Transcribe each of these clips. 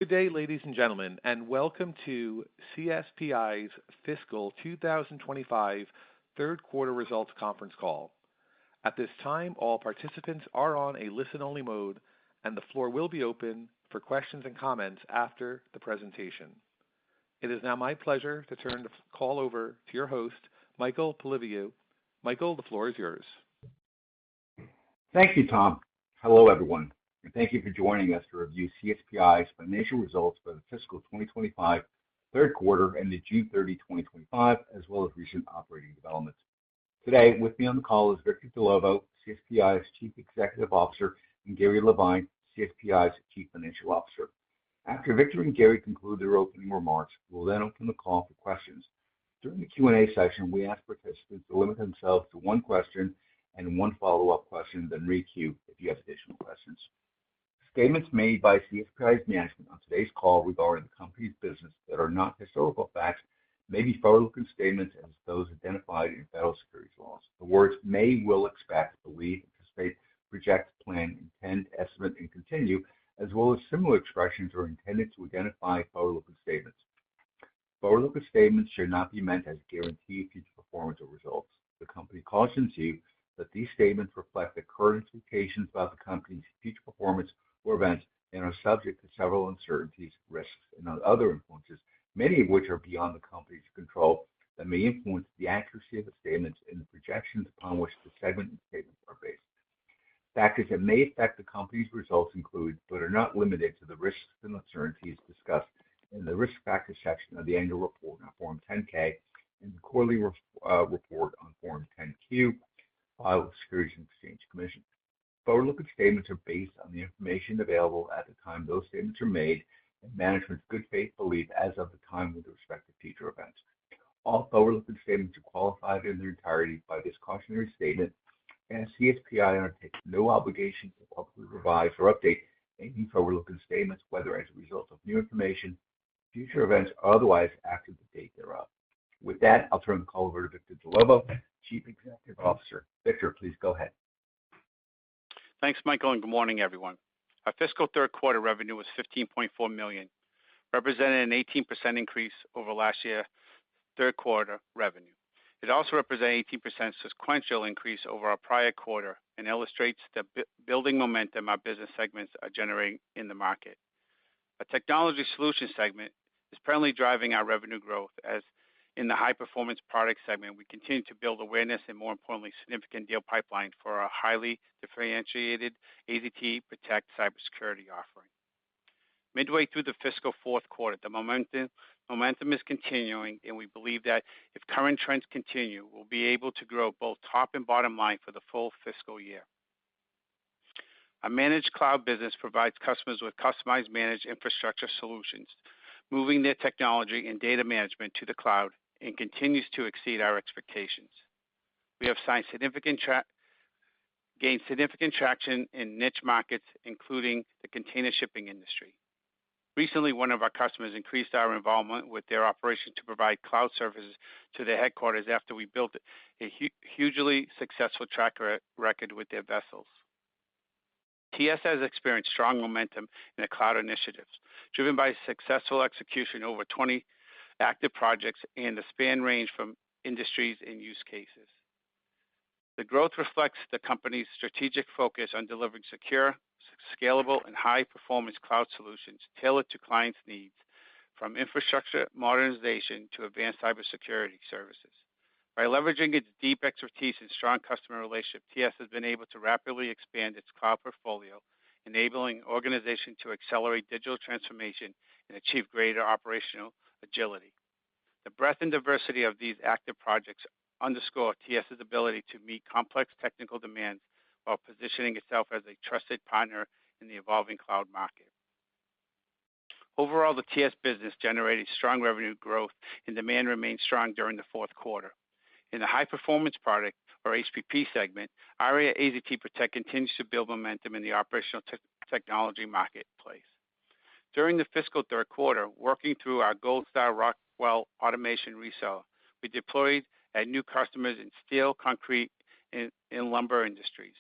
Good day, ladies and gentlemen, and welcome to CSPI's fiscal 2025 third quarter results conference call. At this time, all participants are on a listen-only mode, and the floor will be open for questions and comments after the presentation. It is now my pleasure to turn the call over to your host, Michael Polyviou. Michael, the floor is yours. Thank you, Tom. Hello, everyone, and thank you for joining us to review CSPI's financial results for the fiscal 2025 third quarter ended June 30, 2025, as well as recent operating developments. Today, with me on the call is Victor Dellovo, CSPI's Chief Executive Officer, and Gary Levine, CSPI's Chief Financial Officer. After Victor and Gary conclude their opening remarks, we'll then open the call for questions. During the Q&A session, we ask participants to limit themselves to one question and one follow-up question, then re-queue if you have additional questions. Statements made by CSPI's management on today's call regarding the company's business that are not historical facts may be forward-looking statements as those identified in federal securities laws. The words may, will, expect, believe, anticipate, project, plan, intend, estimate, and continue, as well as similar expressions, are intended to identify forward-looking statements. Forward-looking statements should not be meant as a guarantee of future performance or results. The company cautions you that these statements reflect the current expectations about the company's future performance or events and are subject to several uncertainties, risks, and other influences, many of which are beyond the company's control, that may influence the accuracy of the statements and the projections upon which the segment and statements are based. Factors that may affect the company's results include, but are not limited to, the risks and uncertainties discussed in the Risk Factors section of the annual report on Form 10-K and the quarterly report on Form 10-Q filed with the Securities and Exchange Commission. Forward-looking statements are based on the information available at the time those statements are made and management's good faith belief as of the time with respect to future events. All forward-looking statements are qualified in their entirety by this cautionary statement, and CSPI undertakes no obligation to publicly revise or update any forward-looking statements, whether as a result of new information, future events, or otherwise after the date thereof. With that, I'll turn the call over to Victor Dellovo, Chief Executive Officer. Victor, please go ahead. Thanks, Michael, and good morning, everyone. Our fiscal third quarter revenue was $15.4 million, representing an 18% increase over last year's third quarter revenue. It also represents an 18% sequential increase over our prior quarter and illustrates the building momentum our business segments are generating in the market. A technology solutions segment is presently driving our revenue growth, as in the high-performance product segment, we continue to build awareness and, more importantly, significant deal pipeline for our highly differentiated AZT Protect cybersecurity offering. Midway through the fiscal fourth quarter, the momentum is continuing, and we believe that if current trends continue, we'll be able to grow both top and bottom line for the full fiscal year. Our managed cloud business provides customers with customized managed infrastructure solutions, moving their technology and data management to the cloud, and continues to exceed our expectations. We have gained significant traction in niche markets, including the container shipping industry. Recently, one of our customers increased our involvement with their operation to provide cloud services to their headquarters after we built a hugely successful track record with their vessels. TS has experienced strong momentum in the cloud initiatives, driven by successful execution over 20 active projects and the span range from industries and use cases. The growth reflects the company's strategic focus on delivering secure, scalable, and high-performance cloud solutions tailored to clients' needs, from infrastructure modernization to advanced cybersecurity services. By leveraging its deep expertise and strong customer relationship, TS has been able to rapidly expand its cloud portfolio, enabling organizations to accelerate digital transformation and achieve greater operational agility. The breadth and diversity of these active projects underscore TS's ability to meet complex technical demands while positioning itself as a trusted partner in the evolving cloud market. Overall, the TS business generated strong revenue growth, and demand remained strong during the fourth quarter. In the high-performance product, or HPP segment, our AZT Protect continues to build momentum in the operational technology marketplace. During the fiscal third quarter, working through our Gold Star Rockwell automation reseller, we deployed at new customers in steel, concrete, and lumber industries.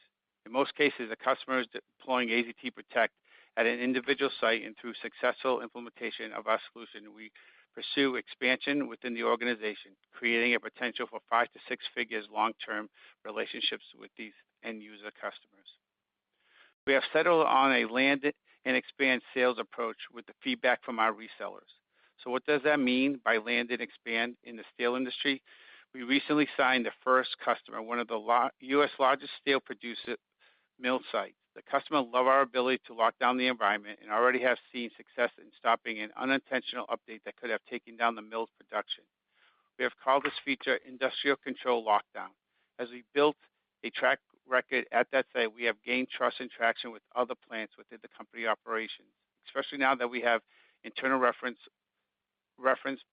In most cases, the customer is deploying AZT Protect at an individual site, and through successful implementation of our solution, we pursue expansion within the organization, creating a potential for 5 to 6 figures long-term relationships with these end user customers. We have settled on a land and expand sales approach with the feedback from our resellers. So what does that mean by land and expand in the steel industry? We recently signed the first customer, one of the U.S. largest steel producer mill sites. The customer loved our ability to lock down the environment and already have seen success in stopping an unintentional update that could have taken down the mill's production. We have called this feature Industrial Control Lockdown. As we built a track record at that site, we have gained trust and traction with other plants within the company operations, especially now that we have internal reference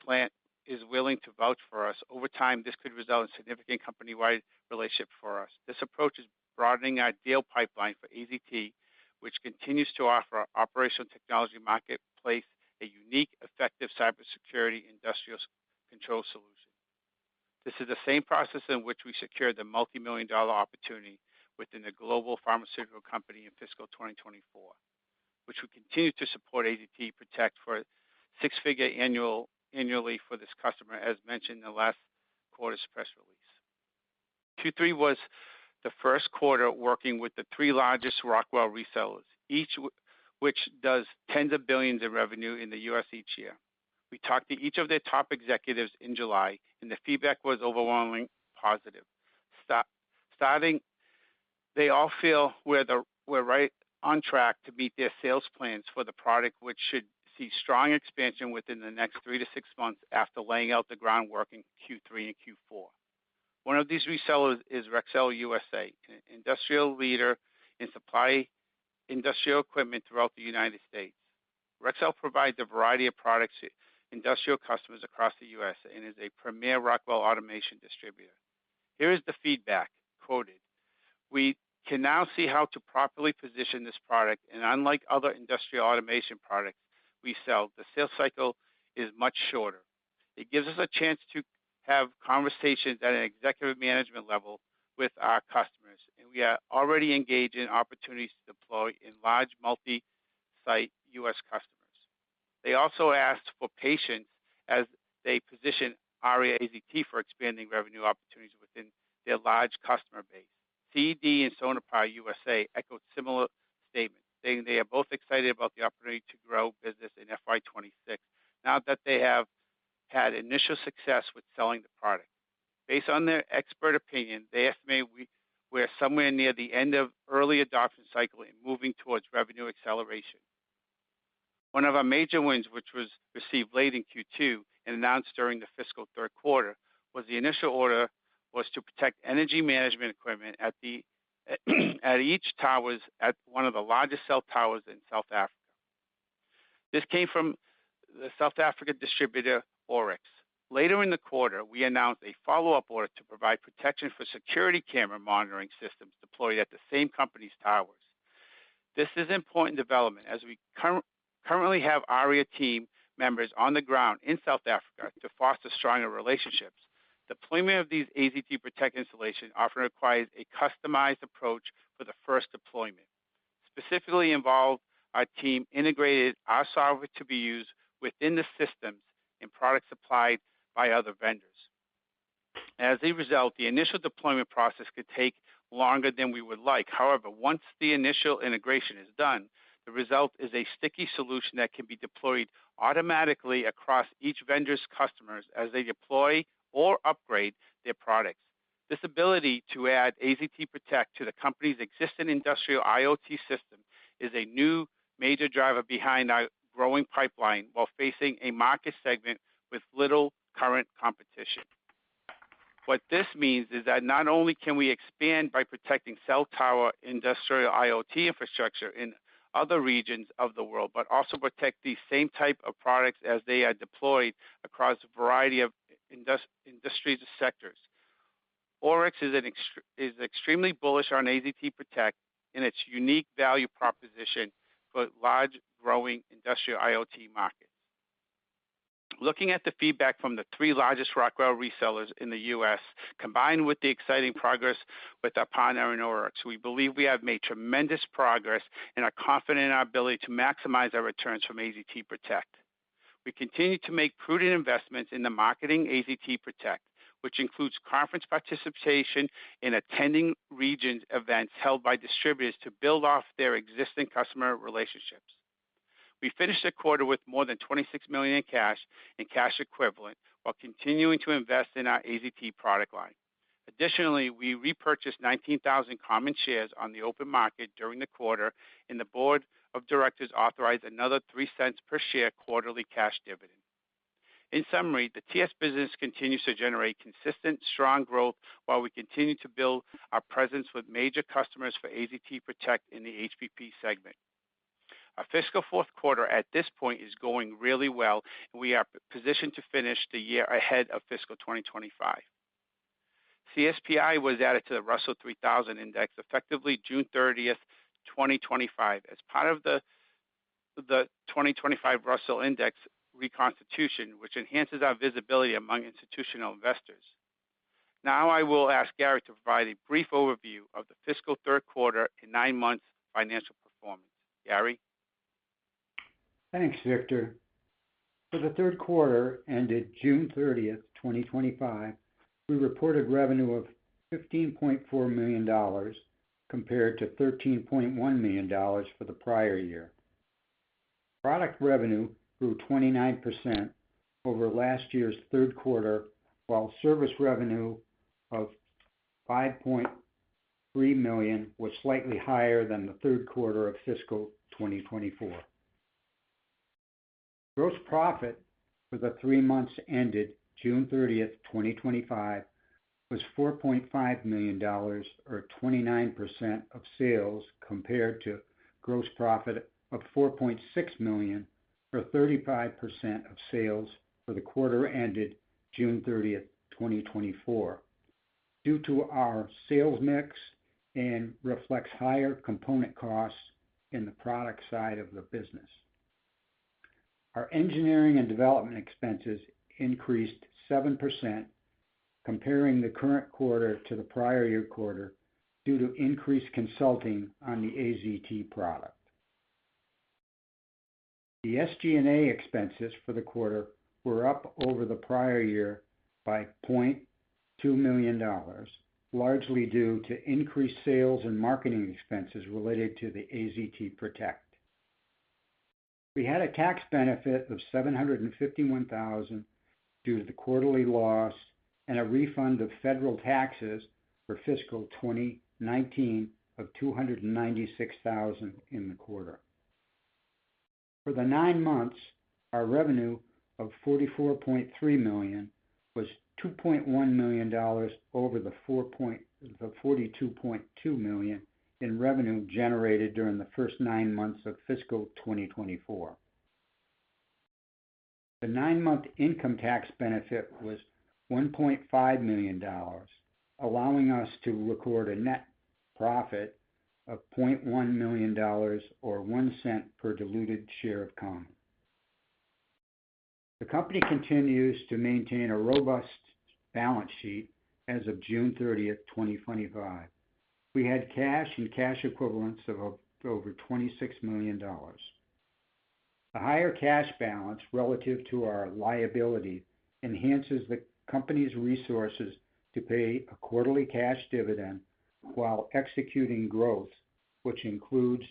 plant is willing to vouch for us. Over time, this could result in significant company-wide relationship for us. This approach is broadening our deal pipeline for AZT, which continues to offer our operational technology marketplace a unique, effective cybersecurity industrial control solution. This is the same process in which we secured the multi-million-dollar opportunity within the global pharmaceutical company in fiscal 2024, which we continue to support AZT Protect for six-figure annually for this customer, as mentioned in the last quarter's press release. Q3 was the first quarter working with the 3 largest Rockwell resellers, each which does tens of billions in revenue in the U.S. each year. We talked to each of their top executives in July, and the feedback was overwhelmingly positive. Starting, they all feel we're right on track to meet their sales plans for the product, which should see strong expansion within the next 3 to 6 months after laying out the groundwork in Q3 and Q4. One of these resellers is Rexel USA, an industrial leader in supply industrial equipment throughout the United States. Rexel provides a variety of products to industrial customers across the U.S. and is a premier Rockwell automation distributor. Here is the feedback, quoted. We can now see how to properly position this product, and unlike other industrial automation products we sell, the sales cycle is much shorter. It gives us a chance to have conversations at an executive management level with our customers, and we are already engaged in opportunities to deploy in large multi-site U.S. customers. They also asked for patience as they position ARIA AZT for expanding revenue opportunities within their large customer base. CED and Sonepar USA echoed similar statements, saying they are both excited about the opportunity to grow business in FY26 now that they have had initial success with selling the product. Based on their expert opinion, they estimate we're somewhere near the end of early adoption cycle and moving towards revenue acceleration. One of our major wins, which was received late in Q2 and announced during the fiscal third quarter, was the initial order was to protect energy management equipment at each towers at one of the largest cell towers in South Africa. This came from the South African distributor Oryx. Later in the quarter, we announced a follow-up order to provide protection for security camera monitoring systems deployed at the same company's towers. This is important development as we currently have ARIA team members on the ground in South Africa to foster stronger relationships. Deployment of these AZT Protect installations often requires a customized approach for the first deployment. Specifically involved, our team integrated our software to be used within the systems and products supplied by other vendors. As a result, the initial deployment process could take longer than we would like. However, once the initial integration is done, the result is a sticky solution that can be deployed automatically across each vendor's customers as they deploy or upgrade their products. This ability to add AZT Protect to the company's existing industrial IoT system is a new major driver behind our growing pipeline while facing a market segment with little current competition. What this means is that not only can we expand by protecting cell tower industrial IoT infrastructure in other regions of the world, but also protect these same type of products as they are deployed across a variety of industries and sectors. Oryx is extremely bullish on AZT Protect and its unique value proposition for large growing industrial IoT markets. Looking at the feedback from the 3 largest Rockwell resellers in the U.S., combined with the exciting progress with our partner in Oryx, we believe we have made tremendous progress and are confident in our ability to maximize our returns from AZT Protect. We continue to make prudent investments in the marketing AZT Protect, which includes conference participation in attending regions events held by distributors to build off their existing customer relationships. We finished the quarter with more than $26 million in cash and cash equivalent while continuing to invest in our AZT product line. Additionally, we repurchased 19,000 common shares on the open market during the quarter, and the board of directors authorized another 3 cents per share quarterly cash dividend. In summary, the TS business continues to generate consistent, strong growth while we continue to build our presence with major customers for AZT Protect in the HPP segment. Our fiscal fourth quarter at this point is going really well, and we are positioned to finish the year ahead of fiscal 2025. CSPI was added to the Russell 3000 Index effectively June 30th, 2025, as part of the 2025 Russell Index reconstitution, which enhances our visibility among institutional investors. Now I will ask Gary to provide a brief overview of the fiscal third quarter and 9 months financial performance. Gary? Thanks, Victor. For the third quarter ended June 30th, 2025, we reported revenue of $15.4 million compared to $13.1 million for the prior year. Product revenue grew 29% over last year's third quarter, while service revenue of $5.3 million was slightly higher than the third quarter of fiscal 2024. Gross profit for the 3 months ended June 30th, 2025 was $4.5 million, or 29% of sales, compared to gross profit of $4.6 million, or 35% of sales for the quarter ended June 30th, 2024, due to our sales mix and reflects higher component costs in the product side of the business. Our engineering and development expenses increased 7%, comparing the current quarter to the prior year quarter due to increased consulting on the AZT product. The SG&A expenses for the quarter were up over the prior year by $0.2 million, largely due to increased sales and marketing expenses related to the AZT Protect. We had a tax benefit of $751,000 due to the quarterly loss and a refund of federal taxes for fiscal 2019 of $296,000 in the quarter. For the 9 months, our revenue of $44.3 million was $2.1 million over the $42.2 million in revenue generated during the first 9 months of fiscal 2024. The 9-month income tax benefit was $1.5 million, allowing us to record a net profit of $0.1 million, or 1 cent per diluted share of common. The company continues to maintain a robust balance sheet as of June 30th, 2025. We had cash and cash equivalents of over $26 million. A higher cash balance relative to our liability enhances the company's resources to pay a quarterly cash dividend while executing growth, which includes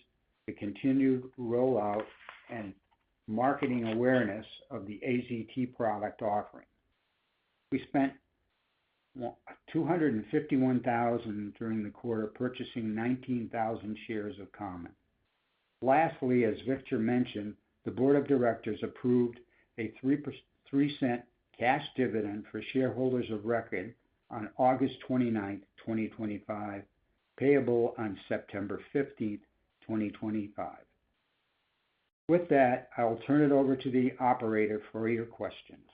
the continued rollout and marketing awareness of the AZT product offering. We spent $251,000 during the quarter purchasing 19,000 shares of common. Lastly, as Victor mentioned, the board of directors approved a 3 cent cash dividend for shareholders of record on August 29th, 2025, payable on September 15th, 2025. With that, I will turn it over to the operator for your questions.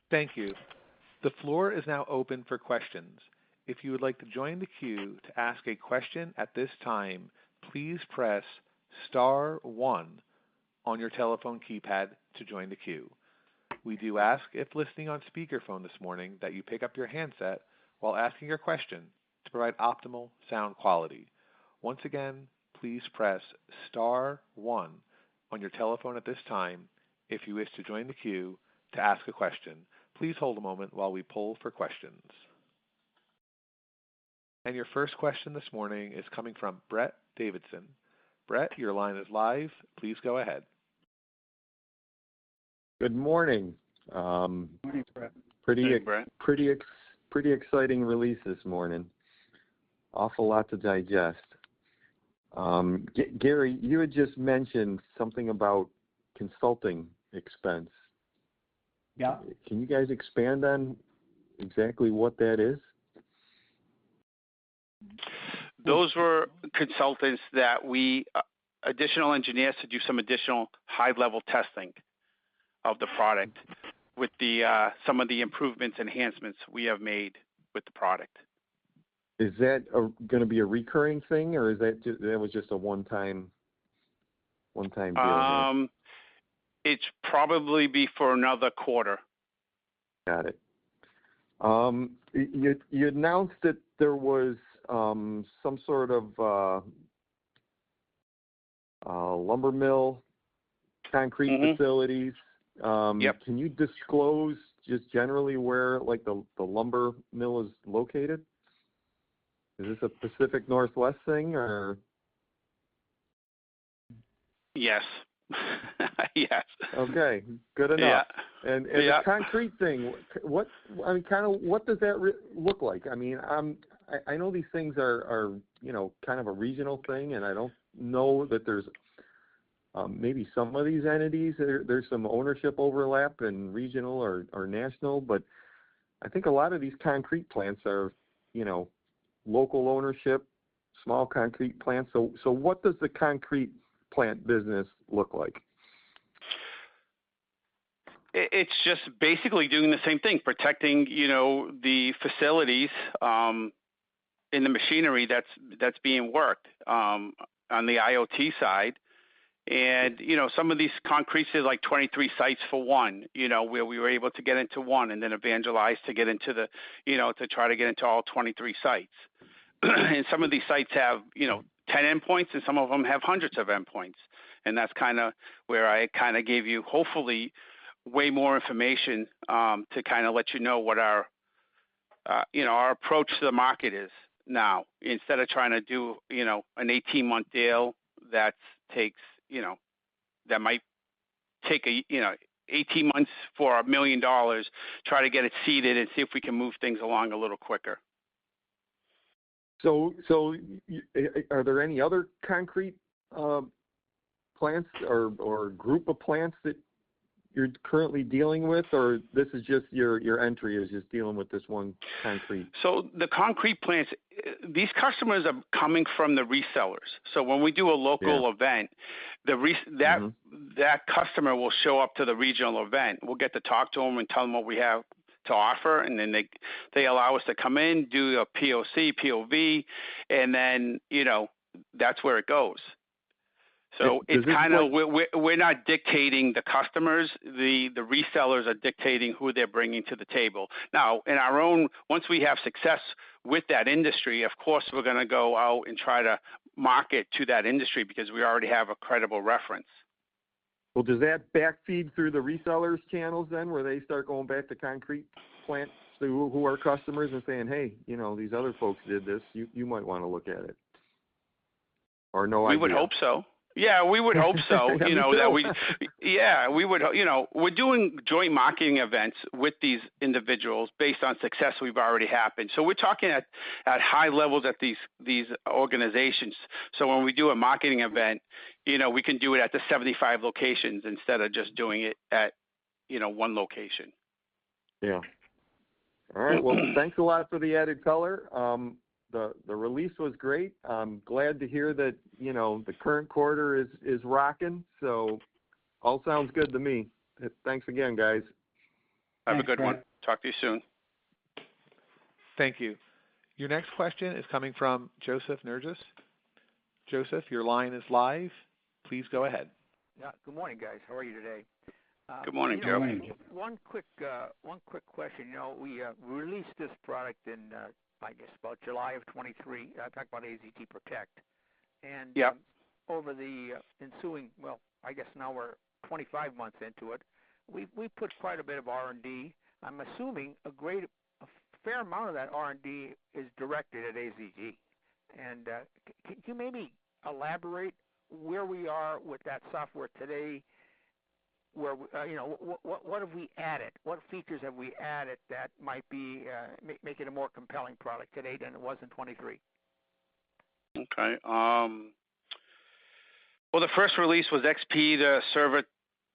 Thank you. The floor is now open for questions. If you would like to join the queue to ask a question at this time, please press star 1 on your telephone keypad to join the queue. We do ask, if listening on speakerphone this morning, that you pick up your handset while asking your question to provide optimal sound quality. Once again, please press star 1 on your telephone at this time if you wish to join the queue to ask a question. Please hold a moment while we poll for questions. And your first question this morning is coming from Brett Davidson. Brett, your line is live. Please go ahead. Good morning. Morning, Brett. Pretty exciting release this morning. Awful lot to digest. Gary, you had just mentioned something about consulting expense. Yeah. Can you guys expand on exactly what that is? Those were consultants that additional engineers to do some additional high-level testing of the product with some of the improvements, enhancements we have made with the product. Is that going to be a recurring thing, or is that was just a one-time deal? It's probably be for another quarter. Got it. You announced that there was some sort of lumber mill, concrete facilities. Yep. Can you disclose just generally where, like, the lumber mill is located? Is this a Pacific Northwest thing, or? Yes. Yes. Okay, good enough. Yeah. And the concrete thing, what does that look like? I mean, I know these things are kind of a regional thing, and I don't know that there's maybe some of these entities there's some ownership overlap in regional or national, but I think a lot of these concrete plants are local ownership, small concrete plants. So what does the concrete plant business look like? It's just basically doing the same thing, protecting, the facilities in the machinery that's being worked on the IoT side. And, some of these concretes is like 23 sites for one, where we were able to get into one and then evangelize to get into to try to get into all 23 sites. And some of these sites have, 10 endpoints, and some of them have hundreds of endpoints. And that's kind of where I kind of gave you, hopefully, way more information to kind of let you know what our approach to the market is now. Instead of trying to do, an 18-month deal that takes, that might take 18 months for $1 million, try to get it seeded and see if we can move things along a little quicker. So are there any other concrete plants or group of plants that you're currently dealing with, or this is just your entry is just dealing with this one concrete? So the concrete plants, these customers are coming from the resellers. So when we do a local event, that customer will show up to the regional event. We'll get to talk to them and tell them what we have to offer, and then they allow us to come in, do a POV, and then that's where it goes. So it's kind of we're not dictating the customers. The resellers are dictating who they're bringing to the table. Now, in our own, once we have success with that industry, of course, we're going to go out and try to market to that industry because we already have a credible reference. Well, does that backfeed through the resellers channels then, where they start going back to concrete plants who are customers and saying, hey, these other folks did this, you might want to look at it? Or no idea? We would hope so. Yeah, we would hope so. We would. We're doing joint marketing events with these individuals based on success we've already happened. So we're talking at high levels at these organizations. So when we do a marketing event, we can do it at the 75 locations instead of just doing it at one location. Yeah. All right. Well, thanks a lot for the added color. The release was great. I'm glad to hear that, the current quarter is rocking. So all sounds good to me. Thanks again, guys. Have a good one. Talk to you soon. Thank you. Your next question is coming from Joseph Nergis. Joseph, your line is live. Please go ahead. Yeah. Good morning, guys. How are you today? Good morning, Good Joe. morning. One quick question. We released this product in, I guess, about July of 23. Talk about AZT Protect, and Yep. over the ensuing, well, I guess now we're 25 months into it. We put quite a bit of R&D. I'm assuming a fair amount of that R&D is directed at AZT. And can you maybe elaborate where we are with that software today? Where what have we added? What features have we added that might be make it a more compelling product today than it was in 23? Okay. Well, the first release was XP to Server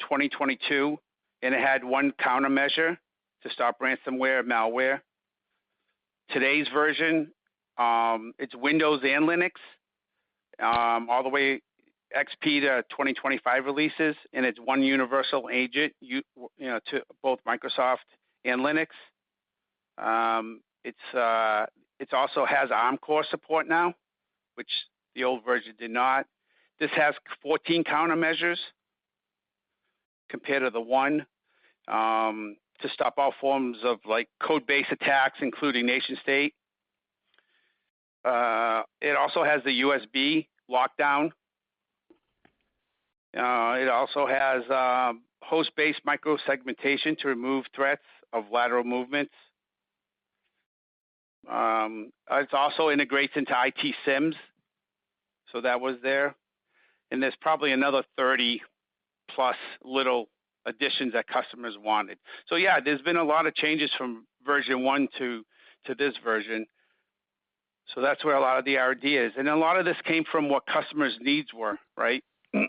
2022, and it had one countermeasure to stop ransomware and malware. Today's version, it's Windows and Linux, all the way XP to 2025 releases, and it's one universal agent, to both Microsoft and Linux. It also has ARM core support now, which the old version did not. This has 14 countermeasures compared to the one, to stop all forms of like code-based attacks, including nation-state. It also has the USB lockdown. It also has host-based microsegmentation to remove threats of lateral movements. It also integrates into IT SIMs, so that was there. And there's probably another 30 plus little additions that customers wanted. So yeah, there's been a lot of changes from version 1 to this version. So that's where a lot of the R&D is. And a lot of this came from what customers' needs were, right? Yeah.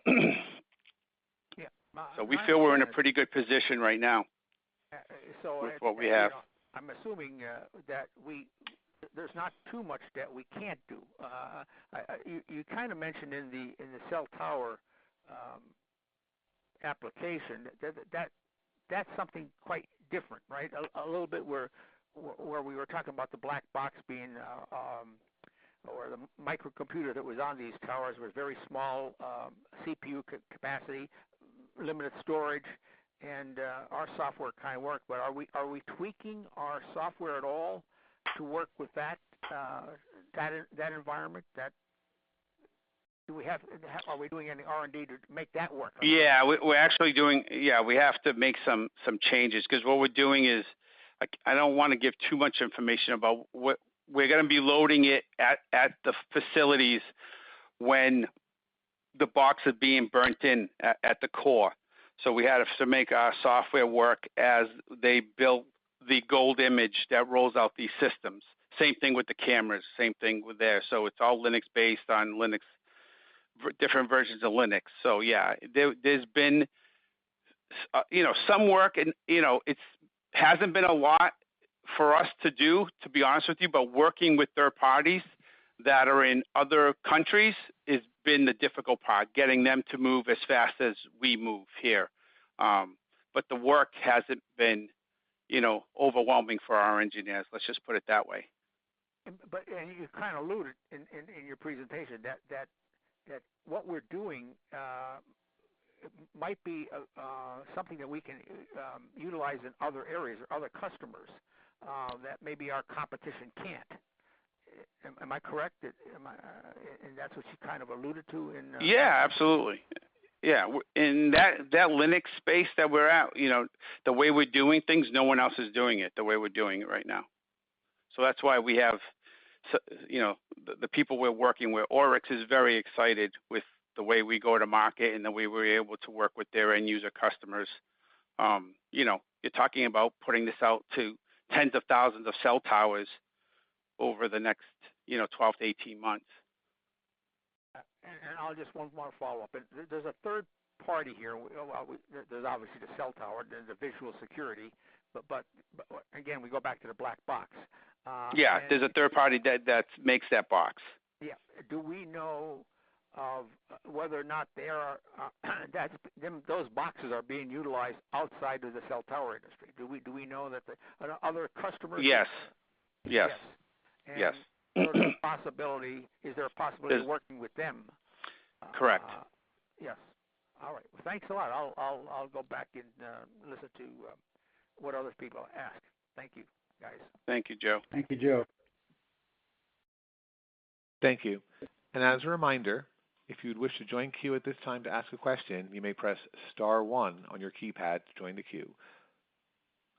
So we feel we're in a pretty good position right now with what we have. I'm assuming that there's not too much that we can't do. You kind of mentioned in the cell tower application that's something quite different, right? A little bit where we were talking about the black box being or the microcomputer that was on these towers was very small CPU capacity, limited storage, and our software kind of worked. But are we tweaking our software at all to work with that environment? Are we doing any R&D to make that work? Yeah, we're actually doing. Yeah, we have to make some changes because what we're doing is, I don't want to give too much information about what we're going to be loading it at the facilities when the box is being burnt in at the core. So we had to make our software work as they built the gold image that rolls out these systems. Same thing with the cameras, same thing with there. So it's all Linux based on Linux, different versions of Linux. So yeah, there's been, some work, and it hasn't been a lot for us to do, to be honest with you, but working with third parties that are in other countries has been the difficult part, getting them to move as fast as we move here. But the work hasn't been, overwhelming for our engineers. Let's just put it that way. But you kind of alluded in your presentation that what we're doing might be something that we can utilize in other areas or other customers that maybe our competition can't. Am I correct? And that's what you kind of alluded to in. Yeah, absolutely. Yeah, in that Linux space that we're at, the way we're doing things, no one else is doing it the way we're doing it right now. So that's why we have, the people we're working with. Oryx is very excited with the way we go to market and the way we're able to work with their end user customers. You're talking about putting this out to tens of thousands of cell towers over the next, 12 to 18 months. And I'll just one more follow-up. There's a third party here. There's obviously the cell tower, there's the visual security, but again, we go back to the black box. There's a third party that makes that box. Yeah. Do we know of whether or not they are those boxes are being utilized outside of the cell tower industry? Do we know that the other customers? Yes. And yes. So is there a possibility of working with them? Correct. Yes. All right. Well, thanks a lot. I'll go back and listen to what other people ask. Thank you, guys. Thank you, Joe. Thank you, Joe. Thank you. And as a reminder, if you would wish to join queue at this time to ask a question, you may press star 1 on your keypad to join the queue.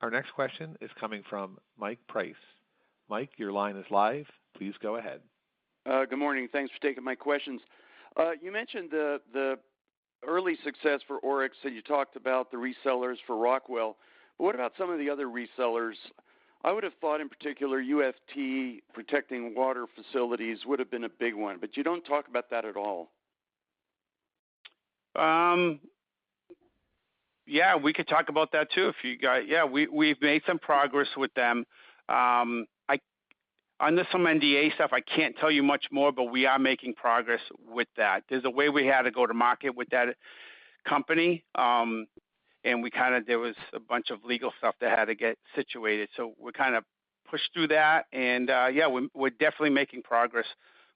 Our next question is coming from Mike Price. Mike, your line is live. Please go ahead. Good morning. Thanks for taking my questions. You mentioned the early success for Oryx, and you talked about the resellers for Rockwell. But what about some of the other resellers? I would have thought in particular UFT, protecting water facilities, would have been a big one, but you don't talk about that at all. Yeah, we could talk about that too if you guys. Yeah, we've made some progress with them. Under some NDA stuff, I can't tell you much more, but we are making progress with that. There's a way we had to go to market with that company, and there was a bunch of legal stuff that had to get situated. So we kind of pushed through that, and yeah, we're definitely making progress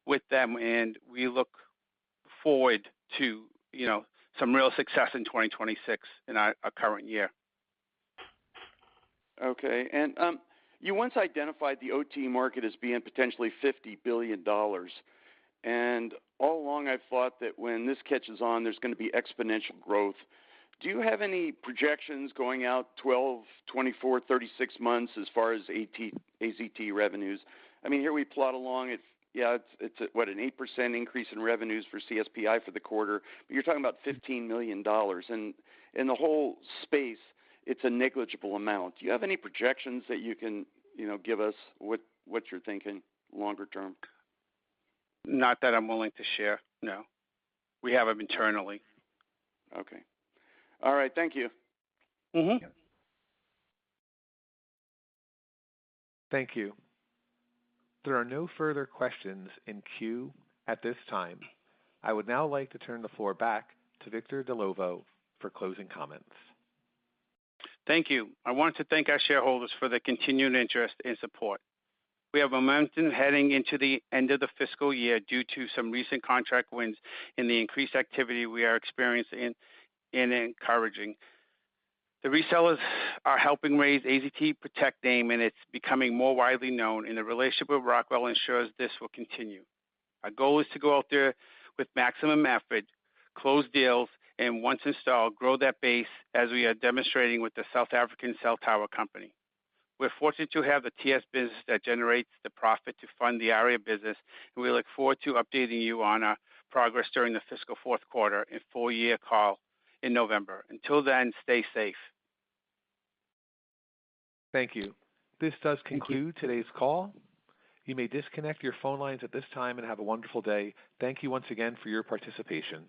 with them, and we look forward to some real success in 2026 in our current year. Okay, and you once identified the OT market as being potentially $50 billion. And all along I've thought that when this catches on, there's going to be exponential growth. Do you have any projections going out 12, 24, 36 months as far as AZT revenues? I mean, here we plot along. It's an 8% increase in revenues for CSPI for the quarter, but you're talking about $15 million. And in the whole space, it's a negligible amount. Do you have any projections that you can, give us what you're thinking longer term? Not that I'm willing to share. No, we have them internally. Okay. All right. Thank you. Mm-hmm. Yep. Thank you. There are no further questions in queue at this time. I would now like to turn the floor back to Victor Dellovo for closing comments. Thank you. I want to thank our shareholders for their continued interest and support. We have momentum heading into the end of the fiscal year due to some recent contract wins and the increased activity we are experiencing and encouraging. The resellers are helping raise AZT Protect name, and it's becoming more widely known, and the relationship with Rockwell ensures this will continue. Our goal is to go out there with maximum effort, close deals, and once installed, grow that base as we are demonstrating with the South African cell tower company. We're fortunate to have the TS business that generates the profit to fund the ARIA business, and we look forward to updating you on our progress during the fiscal fourth quarter and full year call in November. Until then, stay safe. Thank you. This does conclude today's call. You may disconnect your phone lines at this time and have a wonderful day. Thank you once again for your participation.